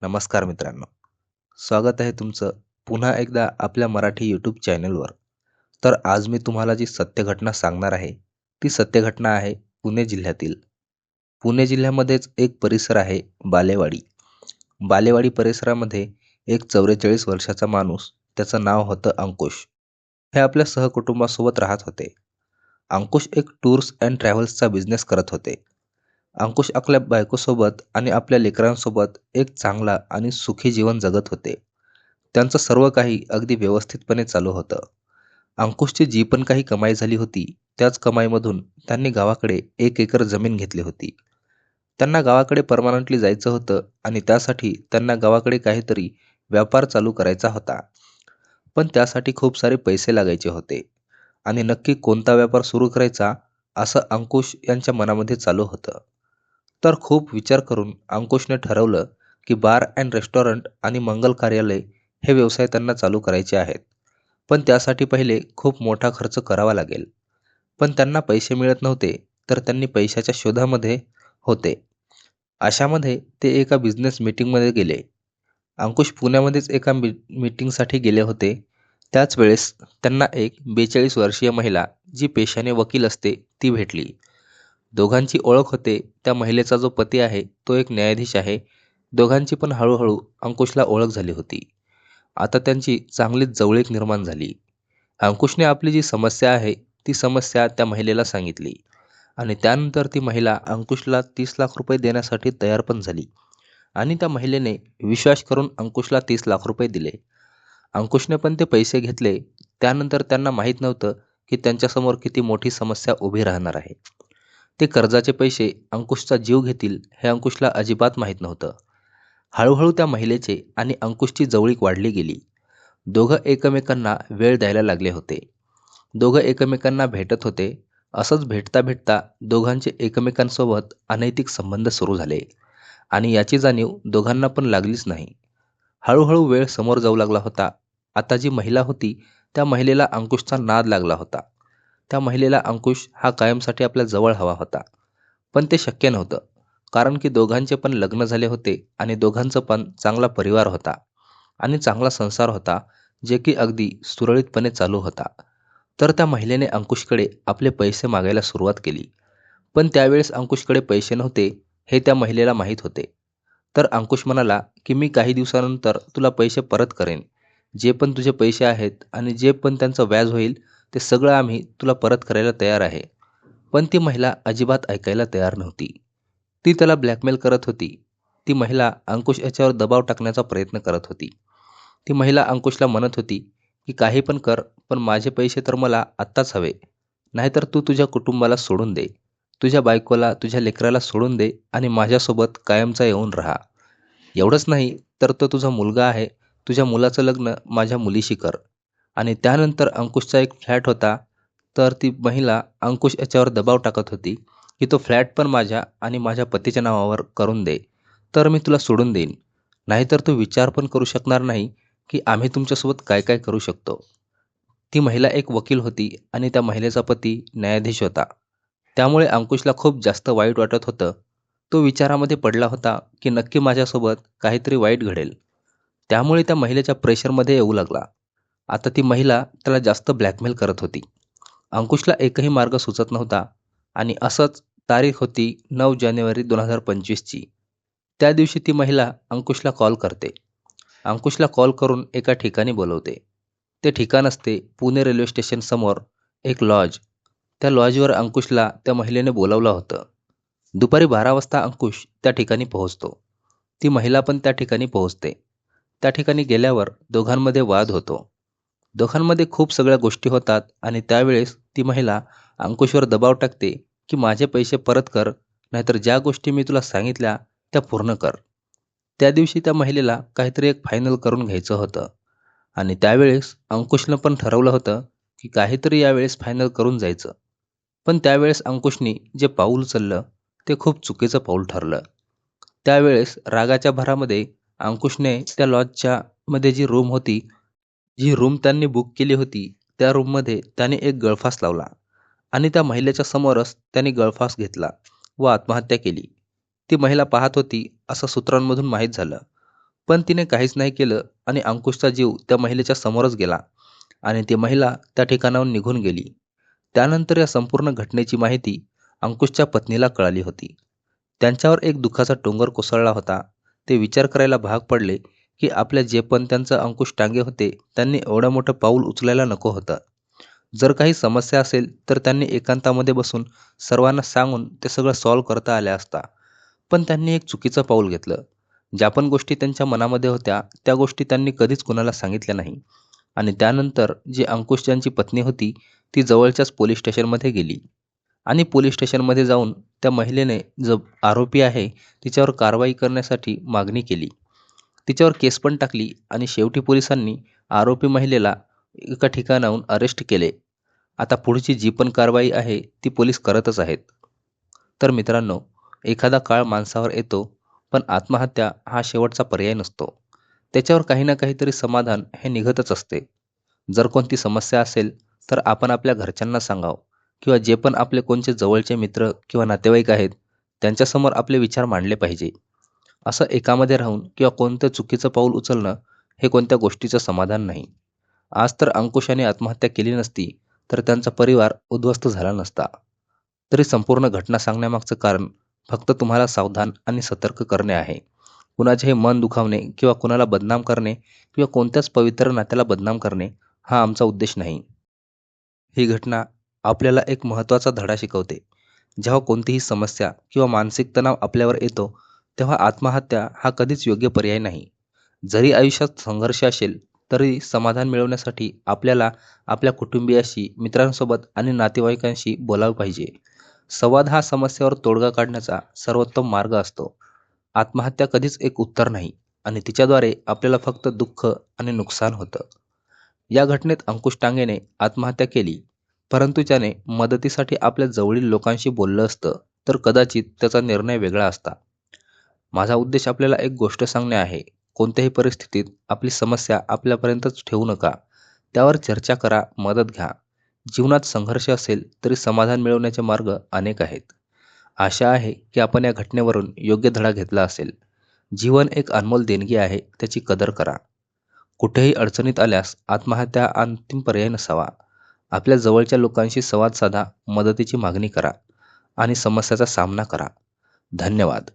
नमस्कार मित्रांनो, स्वागत आहे तुमचं पुन्हा एकदा आपल्या मराठी यूट्यूब चॅनलवर. तर आज मी तुम्हाला जी सत्य घटना सांगणार आहे, ती सत्य घटना आहे पुणे जिल्ह्यातील. पुणे जिल्ह्यामध्येच एक परिसर आहे बालेवाडी. बालेवाडी परिसरामध्ये एक 44 वर्षाचा माणूस, त्याचं नाव होतं अंकुश. हे आपल्या सहकुटुंबासोबत राहत होते. अंकुश एक टूर्स अँड ट्रॅव्हल्सचा बिझनेस करत होते. अंकुश आपल्या बायकोसोबत आणि आपल्या लेकरांसोबत एक चांगला आणि सुखी जीवन जगत होते. त्यांचं सर्व काही अगदी व्यवस्थितपणे चालू होतं. अंकुशची जी पण काही कमाई झाली होती, त्याच कमाईमधून त्यांनी गावाकडे 1 एकर जमीन घेतली होती. त्यांना गावाकडे परमनंटली जायचं होतं आणि त्यासाठी त्यांना गावाकडे काहीतरी व्यापार चालू करायचा होता. पण त्यासाठी खूप सारे पैसे लागायचे होते आणि नक्की कोणता व्यापार सुरू करायचा, असं अंकुश यांच्या मनामध्ये चालू होतं. तर खूप विचार करून अंकुशने ठरवलं की बार अँड रेस्टॉरंट आणि मंगल कार्यालय हे व्यवसाय त्यांना चालू करायचे आहेत. पण त्यासाठी पहिले खूप मोठा खर्च करावा लागेल. पण त्यांना पैसे मिळत नव्हते, तर त्यांनी पैशाच्या शोधामध्ये होते. अशामध्ये ते एका बिझनेस मीटिंगमध्ये गेले. अंकुश पुण्यामध्येच एका मीटिंगसाठी गेले होते. त्याच वेळेस त्यांना एक 42 वर्षीय महिला, जी पेशाने वकील असते, ती भेटली. दोघांची ओळख होते. त्या महिलेचा जो पती आहे, तो एक न्यायाधीश आहे. दोघांची पण हळूहळू अंकुशला ओळख झाली होती. आता त्यांची चांगलीच जवळीक निर्माण झाली. अंकुशने आपली जी समस्या आहे, ती समस्या त्या महिलेला सांगितली आणि त्यानंतर ती महिला अंकुशला 30 लाख रुपये देण्यासाठी तयार पण झाली आणि त्या महिलेने विश्वास करून अंकुशला 30 लाख रुपये दिले. अंकुशने पण ते पैसे घेतले. त्यानंतर त्यांना माहीत नव्हतं की त्यांच्यासमोर किती मोठी समस्या उभी राहणार आहे. ते कर्जाचे पैसे अंकुशचा जीव घेतील हे अंकुशला अजिबात माहीत नव्हतं. हळूहळू त्या महिलेचे आणि अंकुशची जवळीक वाढली गेली. दोघं एकमेकांना वेळ द्यायला लागले होते. दोघं एकमेकांना भेटत होते. असंच भेटता भेटता दोघांचे एकमेकांसोबत अनैतिक संबंध सुरू झाले आणि याची जाणीव दोघांना पण लागलीच नाही. हळूहळू वेळ समोर जाऊ लागला होता. आता जी महिला होती, त्या महिलेला अंकुशचा नाद लागला होता. त्या महिलेला अंकुश हा कायमसाठी आपल्या जवळ हवा होता. पण ते शक्य नव्हतं, कारण की दोघांचे पण लग्न झाले होते आणि दोघांचं पण चांगला परिवार होता आणि चांगला संसार होता, जे की अगदी सुरळीतपणे चालू होता. तर त्या महिलेने अंकुशकडे आपले पैसे मागायला सुरुवात केली. पण त्यावेळेस अंकुशकडे पैसे नव्हते, हे त्या महिलेला माहीत होते. तर अंकुश म्हणाला की मी काही दिवसानंतर तुला पैसे परत करेन. जे पण तुझे पैसे आहेत आणि जे पण त्यांचं व्याज होईल, ते सगळं आम्ही तुला परत करायला तयार आहे. पण ती महिला अजिबात ऐकायला तयार नव्हती. ती त्याला ब्लॅकमेल करत होती. ती महिला अंकुश याच्यावर दबाव टाकण्याचा प्रयत्न करत होती. ती महिला अंकुशला म्हणत होती की काही पण कर, पण माझे पैसे तर मला आत्ताच हवे. नाहीतर तू तुझ्या कुटुंबाला सोडून दे. तुझ्या बायकोला, तुझ्या लेकराला सोडून दे आणि माझ्यासोबत कायमचा येऊन राहा. एवढंच नाही तर तो तुझा मुलगा आहे. तुझ्या मुलाचं लग्न माझ्या मुलीशी कर. आणि त्यानंतर अंकुशचा एक फ्लॅट होता. तर ती महिला अंकुश याच्यावर दबाव टाकत होती की तो फ्लॅट पण माझ्या आणि माझ्या पतीच्या नावावर करून दे. तर मी तुला सोडून देईन. नाहीतर तू विचार पण करू शकणार नाही की आम्ही तुमच्यासोबत काय काय करू शकतो. ती महिला एक वकील होती आणि त्या महिलेचा पती न्यायाधीश होता. त्यामुळे अंकुशला खूप जास्त वाईट वाटत होतं. तो विचारामध्ये पडला होता की नक्की माझ्यासोबत काहीतरी वाईट घडेल. त्यामुळे त्या महिलेच्या प्रेशरमध्ये येऊ लागला. आता ती महिला त्याला जास्त ब्लॅकमेल करत होती. अंकुशला एकही मार्ग सुचत नव्हता आणि असंच तारीख होती 9 जानेवारी 2025ची. त्या दिवशी ती महिला अंकुशला कॉल करते. अंकुशला कॉल करून एका ठिकाणी बोलवते. ते ठिकाण असते पुणे रेल्वे स्टेशन समोर एक लॉज. त्या लॉजवर अंकुशला त्या महिलेने बोलावलं होतं. दुपारी 12 वाजता अंकुश त्या ठिकाणी पोहोचतो. ती महिला पण त्या ठिकाणी पोहोचते. त्या ठिकाणी गेल्यावर दोघांमध्ये वाद होतो. दोघांमध्ये खूप सगळ्या गोष्टी होतात आणि त्यावेळेस ती महिला अंकुशवर दबाव टाकते की माझे पैसे परत कर, नाहीतर ज्या गोष्टी मी तुला सांगितल्या त्या पूर्ण कर. त्या दिवशी त्या महिलेला काहीतरी एक फायनल करून घ्यायचं होतं आणि त्यावेळेस अंकुशनं पण ठरवलं होतं की काहीतरी यावेळेस फायनल करून जायचं. पण त्यावेळेस अंकुशनी जे पाऊल उचललं, ते खूप चुकीचं पाऊल ठरलं. त्यावेळेस रागाच्या भरामध्ये अंकुशने त्या लॉजच्या मध्ये जी रूम होती, जी रूम त्यांनी बुक केली होती, त्या रूममध्ये त्याने एक गळफास लावला आणि त्या महिलेच्या समोरच त्याने गळफास घेतला व आत्महत्या केली. ती महिला पाहत होती असं सूत्रांमधून माहीत झालं. पण तिने काहीच नाही केलं आणि अंकुशचा जीव त्या महिलेच्या समोरच गेला आणि ती महिला त्या ठिकाणाहून निघून गेली. त्यानंतर या संपूर्ण घटनेची माहिती अंकुशच्या पत्नीला कळाली होती. त्यांच्यावर एक दुःखाचा डोंगर कोसळला होता. ते विचार करायला भाग पडले की आपल्या जे पण त्यांचं अंकुश टांगे होते त्यांनी एवढं मोठं पाऊल उचलायला नको होतं. जर काही समस्या असेल तर त्यांनी एकांतामध्ये बसून सर्वांना सांगून ते सगळं सॉल्व्ह करता आल्या असता. पण त्यांनी एक चुकीचं पाऊल घेतलं. ज्या पण गोष्टी त्यांच्या मनामध्ये होत्या त्या गोष्टी त्यांनी कधीच कुणाला सांगितल्या नाही. आणि त्यानंतर जी अंकुश यांची पत्नी होती ती जवळच्याच पोलीस स्टेशनमध्ये गेली आणि पोलीस स्टेशनमध्ये जाऊन त्या महिलेने जो आरोपी आहे तिच्यावर कारवाई करण्यासाठी मागणी केली. तिच्यावर केस पण टाकली आणि शेवटी पोलिसांनी आरोपी महिलेला एका ठिकाणाहून अरेस्ट केले. आता पुढची जी पण कारवाई आहे ती पोलीस करतच आहेत. तर मित्रांनो, एखादा काळ माणसावर येतो, पण आत्महत्या हा शेवटचा पर्याय नसतो. त्याच्यावर काही ना काहीतरी समाधान हे निघतच असते. जर कोणती समस्या असेल तर आपण आपल्या घरच्यांना सांगावं किंवा जे पण आपले कोणते जवळचे मित्र किंवा नातेवाईक आहेत त्यांच्यासमोर आपले विचार मांडले पाहिजे. असं एकामध्ये राहून किंवा कोणतं चुकीचं पाऊल उचलणं हे कोणत्या गोष्टीचं समाधान नाही. आज तर अंकुशाने आत्महत्या केली नसती तर त्यांचा परिवार उद्ध्वस्त झाला नसता. तरी संपूर्ण घटना सांगण्यामागचं कारण फक्त तुम्हाला सावधान आणि सतर्क करणे आहे. कुणाचेही मन दुखावणे किंवा कुणाला बदनाम करणे किंवा कोणत्याच पवित्र नात्याला बदनाम करणे हा आमचा उद्देश नाही. ही घटना आपल्याला एक महत्त्वाचा धडा शिकवते. जेव्हा कोणतीही समस्या किंवा मानसिक तणाव आपल्यावर येतो तेव्हा आत्महत्या हा कधीच योग्य पर्याय नाही. जरी आयुष्यात संघर्ष असेल तरी समाधान मिळवण्यासाठी आपल्याला आपल्या कुटुंबियाशी, मित्रांसोबत आणि नातेवाईकांशी बोलावं पाहिजे. संवाद हा समस्येवर तोडगा काढण्याचा सर्वोत्तम मार्ग असतो. आत्महत्या कधीच एक उत्तर नाही आणि तिच्याद्वारे आपल्याला फक्त दुःख आणि नुकसान होतं. या घटनेत अंकुश टांगेने आत्महत्या केली, परंतु त्याने मदतीसाठी आपल्या जवळील लोकांशी बोललं असतं तर कदाचित त्याचा निर्णय वेगळा असता. माझा उद्देश आपल्याला एक गोष्ट सांगणे आहे. कोणत्याही परिस्थितीत आपली समस्या आपल्यापर्यंतच ठेवू नका. त्यावर चर्चा करा, मदत घ्या. जीवनात संघर्ष असेल तरी समाधान मिळवण्याचे मार्ग अनेक आहेत. आशा आहे की आपण या घटनेवरून योग्य धडा घेतला असेल. जीवन एक अनमोल देणगी आहे, त्याची कदर करा. कुठेही अडचणीत आल्यास आत्महत्या हा अंतिम पर्याय नसावा. आपल्या जवळच्या लोकांशी संवाद साधा, मदतीची मागणी करा आणि समस्याचा सामना करा. धन्यवाद.